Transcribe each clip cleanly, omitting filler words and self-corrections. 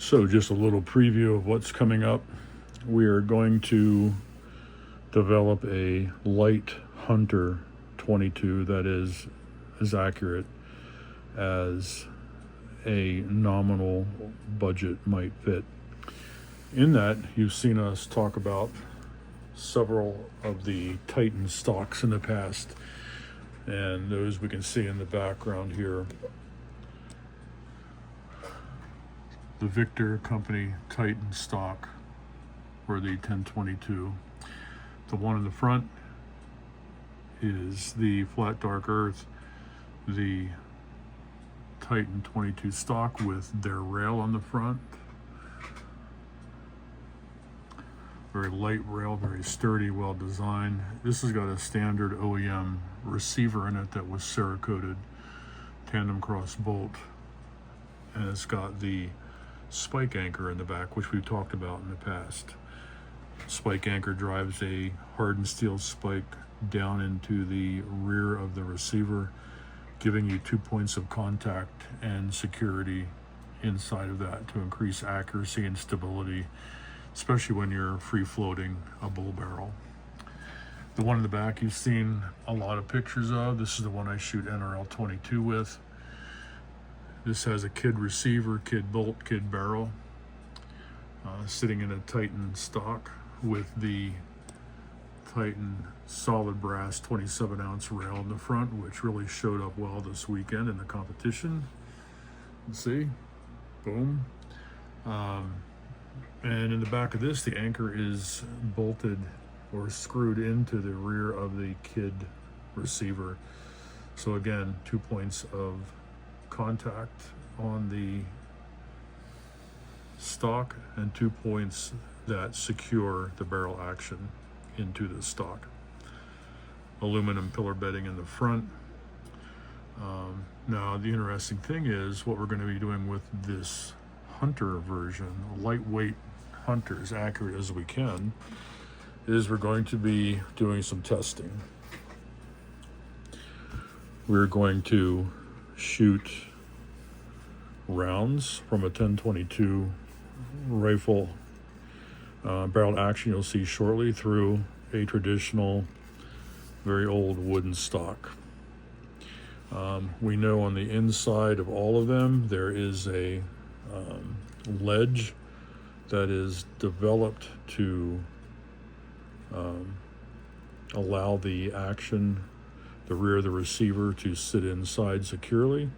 So just a little preview of what's coming up. We are going to develop a light Hunter 22 that is as accurate as a nominal budget might fit. In that, you've seen us talk about several of the Titan stocks in the past, and those we can see in the background here. The Victor Company Titan stock, or the 1022. The one in the front is the Flat Dark Earth, the Titan 22 stock with their rail on the front. Very light rail, very sturdy, well designed. This has got a standard OEM receiver in it that was Cerakoted tandem cross bolt, and it's got the spike anchor in the back, which we've talked about in the past. Spike anchor drives a hardened steel spike down into the rear of the receiver, giving you 2 points of contact and security inside of that to increase accuracy and stability, especially when you're free floating a bull barrel. The one in the back you've seen a lot of pictures of. This is the one I shoot NRL 22 with. This has a kid receiver, kid bolt, kid barrel, sitting in a Titan stock with the Titan solid brass 27 ounce rail in the front, which really showed up well this weekend in the competition. Let's see, boom. And in the back of this, the anchor is bolted or screwed into the rear of the kid receiver. So again, 2 points of contact on the stock and 2 points that secure the barrel action into the stock. Aluminum pillar bedding in the front. Now the interesting thing is what we're going to be doing with this Hunter version, a lightweight Hunter, as accurate as we can, is we're going to be doing some testing. We're going to shoot rounds from a 1022 rifle barrel action you'll see shortly through a traditional, very old wooden stock. We know on the inside of all of them there is a ledge that is developed to allow the action, the rear of the receiver, to sit inside securely.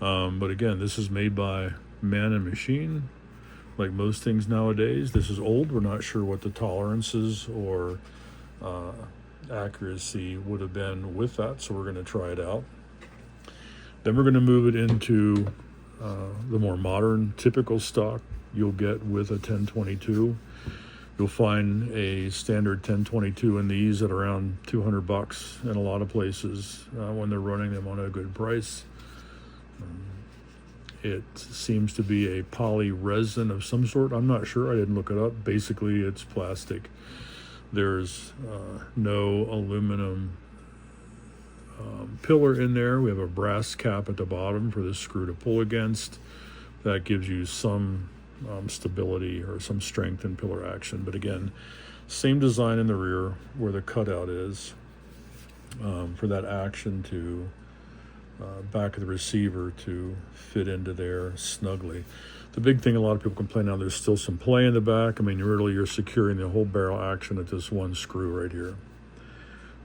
But again, this is made by man and machine. Like most things nowadays, this is old. We're not sure what the tolerances or accuracy would have been with that, so we're going to try it out. Then we're going to move it into the more modern, typical stock you'll get with a 1022. You'll find a standard 1022 in these at around $200 in a lot of places when they're running them on a good price. It seems to be a poly resin of some sort. I'm not sure. I didn't look it up. Basically, it's plastic. There's no aluminum pillar in there. We have a brass cap at the bottom for the screw to pull against. That gives you some stability or some strength in pillar action. But again, same design in the rear where the cutout is for that action to back of the receiver to fit into there snugly. The big thing a lot of people complain now, there's still some play in the back. I mean, really you're securing the whole barrel action at this one screw right here.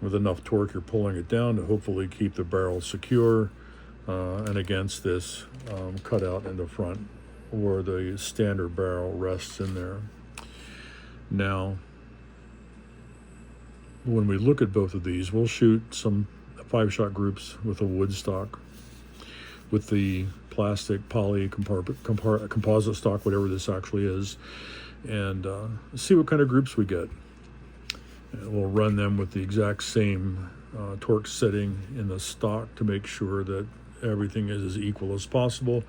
With enough torque, you're pulling it down to hopefully keep the barrel secure and against this cutout in the front where the standard barrel rests in there. Now, when we look at both of these, we'll shoot some 5-shot groups with a wood stock, with the plastic poly composite stock, whatever this actually is, and see what kind of groups we get. And we'll run them with the exact same torque setting in the stock to make sure that everything is as equal as possible.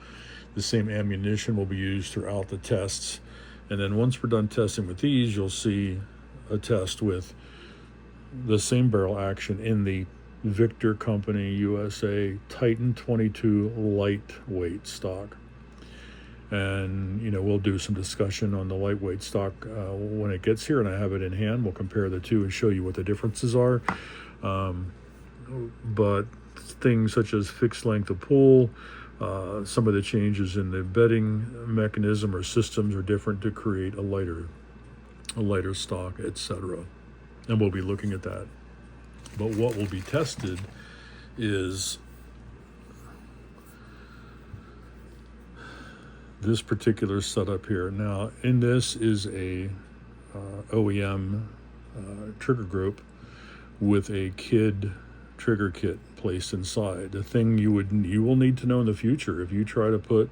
The same ammunition will be used throughout the tests. And then once we're done testing with these, you'll see a test with the same barrel action in the Victor Company USA Titan 22 lightweight stock. And, we'll do some discussion on the lightweight stock when it gets here, and I have it in hand. We'll compare the two and show you what the differences are. But things such as fixed length of pull, some of the changes in the bedding mechanism or systems are different to create a lighter stock, etc. And we'll be looking at that. But what will be tested is this particular setup here. Now, in this is a OEM trigger group with a kid trigger kit placed inside. The thing you will need to know in the future, if you try to put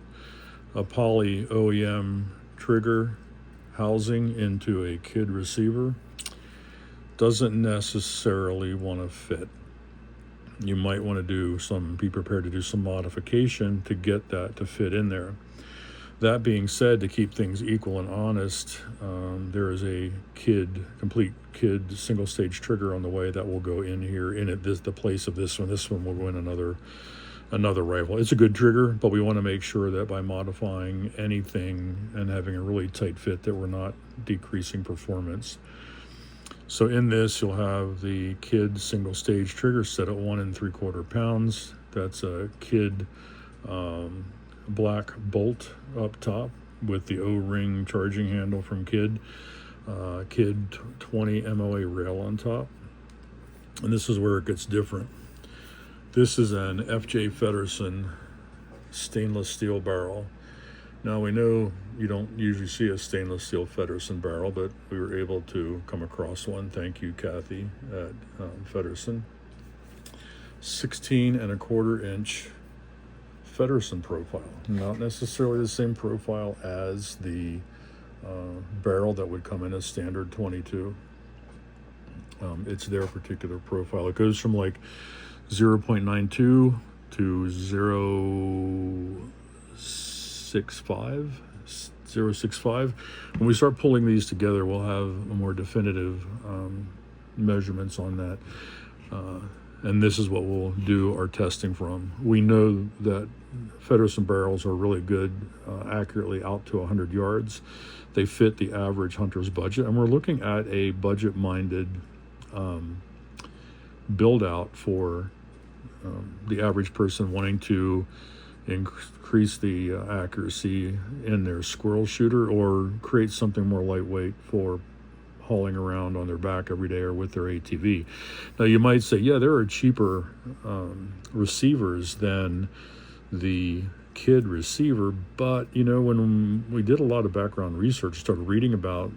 a poly OEM trigger housing into a kid receiver, doesn't necessarily want to fit. You might want to be prepared to do some modification to get that to fit in there. That being said, to keep things equal and honest, there is a complete kid single stage trigger on the way that will go in here the place of this one. This one will go in another rifle. It's a good trigger, but we want to make sure that by modifying anything and having a really tight fit that we're not decreasing performance. So in this, you'll have the kid single stage trigger set at 1 3/4 pounds. That's a kid black bolt up top with the O-ring charging handle from kid 20 MOA rail on top. And this is where it gets different. This is an F.J. Feddersen stainless steel barrel. Now, we know you don't usually see a stainless steel Feddersen barrel, but we were able to come across one. Thank you, Kathy, at Feddersen. 16 1/4 inch Feddersen profile. Not necessarily the same profile as the barrel that would come in a standard 22. It's their particular profile. It goes from like 0.92 to 0.65. When we start pulling these together, we'll have more definitive measurements on that. And this is what we'll do our testing from. We know that Feddersen barrels are really good accurately out to 100 yards. They fit the average hunter's budget, and we're looking at a budget-minded build-out for the average person wanting to increase the accuracy in their squirrel shooter or create something more lightweight for hauling around on their back every day or with their ATV. Now, you might say, yeah, there are cheaper receivers than the kid receiver, but when we did a lot of background research, started reading about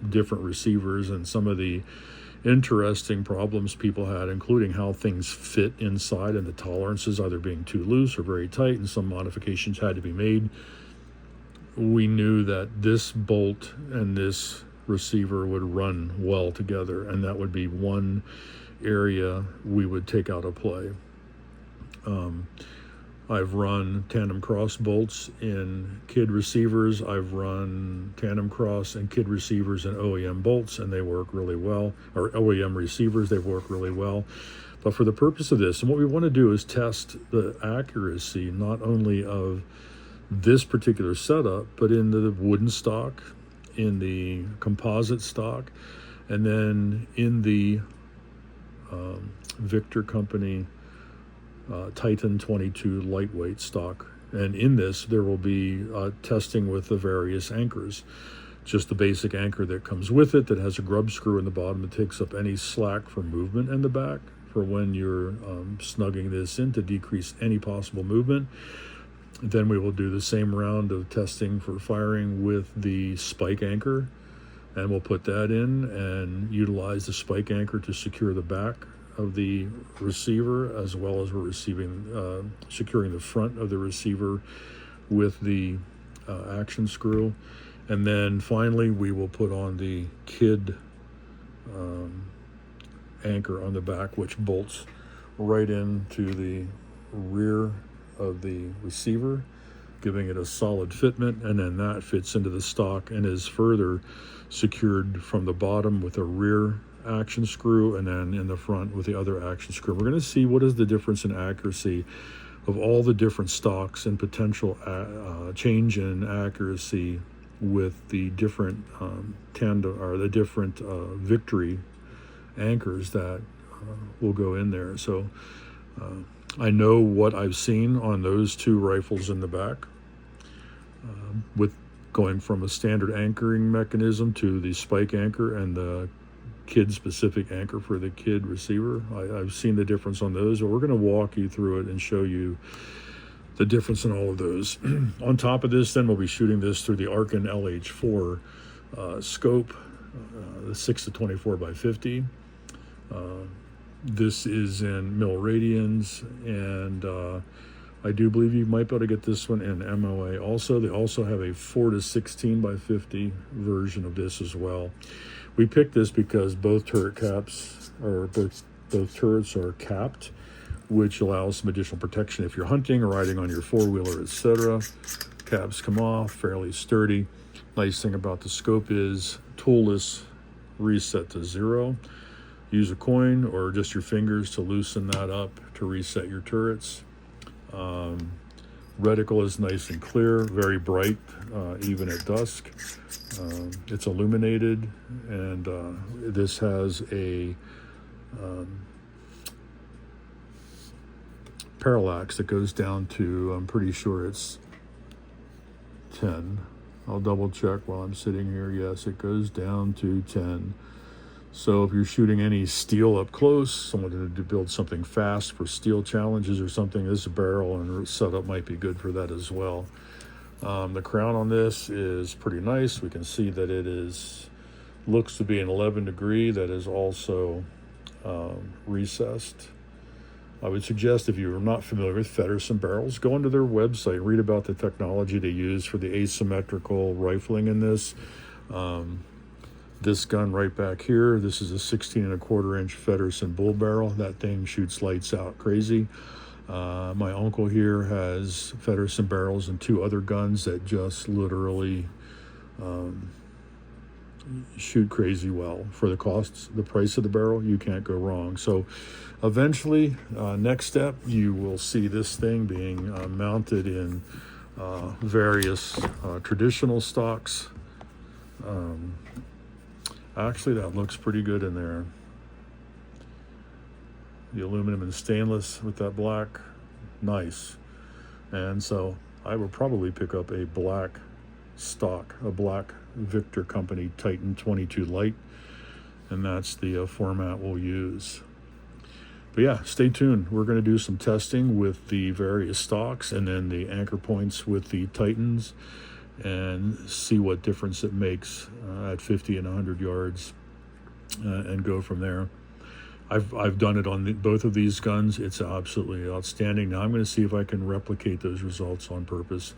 different receivers and some of the interesting problems people had, including how things fit inside and the tolerances either being too loose or very tight, and some modifications had to be made. We knew that this bolt and this receiver would run well together, and that would be one area we would take out of play. I've run tandem cross bolts in kid receivers. I've run tandem cross and kid receivers in OEM bolts, and they work really well, or OEM receivers, they work really well. But for the purpose of this, and what we want to do is test the accuracy not only of this particular setup, but in the wooden stock, in the composite stock, and then in the Victor Company Titan 22 lightweight stock. And in this, there will be testing with the various anchors. Just the basic anchor that comes with it that has a grub screw in the bottom that takes up any slack for movement in the back for when you're snugging this in to decrease any possible movement. Then we will do the same round of testing for firing with the spike anchor, and we'll put that in and utilize the spike anchor to secure the back of the receiver, as well as we're securing the front of the receiver with the action screw. And then finally we will put on the kid anchor on the back, which bolts right into the rear of the receiver, giving it a solid fitment, and then that fits into the stock and is further secured from the bottom with a rear action screw, and then in the front with the other action screw. We're going to see what is the difference in accuracy of all the different stocks and potential change in accuracy with the different tandem or the different victory anchors that will go in there. So I know what I've seen on those two rifles in the back, with going from a standard anchoring mechanism to the spike anchor and the kid-specific anchor for the kid receiver. I've seen the difference on those, but we're going to walk you through it and show you the difference in all of those. On top of this, then we'll be shooting this through the Arkin LH4 scope, the 6 to 24 by 50. This is in mil radians, and I do believe you might be able to get this one in MOA also. They also have a 4 to 16 by 50 version of this as well. We picked this because both turret caps, or both turrets are capped, which allows some additional protection if you're hunting or riding on your four-wheeler, etc. Caps come off, fairly sturdy. Nice thing about the scope is toolless, reset to 0. Use a coin or just your fingers to loosen that up to reset your turrets. Reticle is nice and clear, very bright, even at dusk. It's illuminated, and this has a parallax that goes down to, I'm pretty sure it's 10. I'll double check while I'm sitting here. Yes, it goes down to 10. So if you're shooting any steel up close, someone to build something fast for steel challenges or something, this barrel and setup might be good for that as well. The crown on this is pretty nice. We can see that it looks to be an 11 degree that is also recessed. I would suggest, if you're not familiar with Feddersen barrels, go onto their website, read about the technology they use for the asymmetrical rifling in this. This gun right back here, this is a 16.25 inch Feddersen bull barrel. That thing shoots lights out crazy. My uncle here has Feddersen barrels and 2 other guns that just literally shoot crazy well. For the price of the barrel, you can't go wrong. So eventually, next step, you will see this thing being mounted in various traditional stocks. Actually, that looks pretty good in there. The aluminum and stainless with that black, nice. And so I will probably pick up a black stock, a black Victor Company Titan 22 Light, and that's the format we'll use. But yeah, stay tuned. We're going to do some testing with the various stocks and then the anchor points with the Titans, and see what difference it makes at 50 and 100 yards, and go from there. I've done it on both of these guns. It's absolutely outstanding. Now I'm going to see if I can replicate those results on purpose.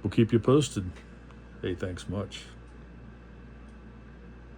We'll keep you posted. Hey, thanks much.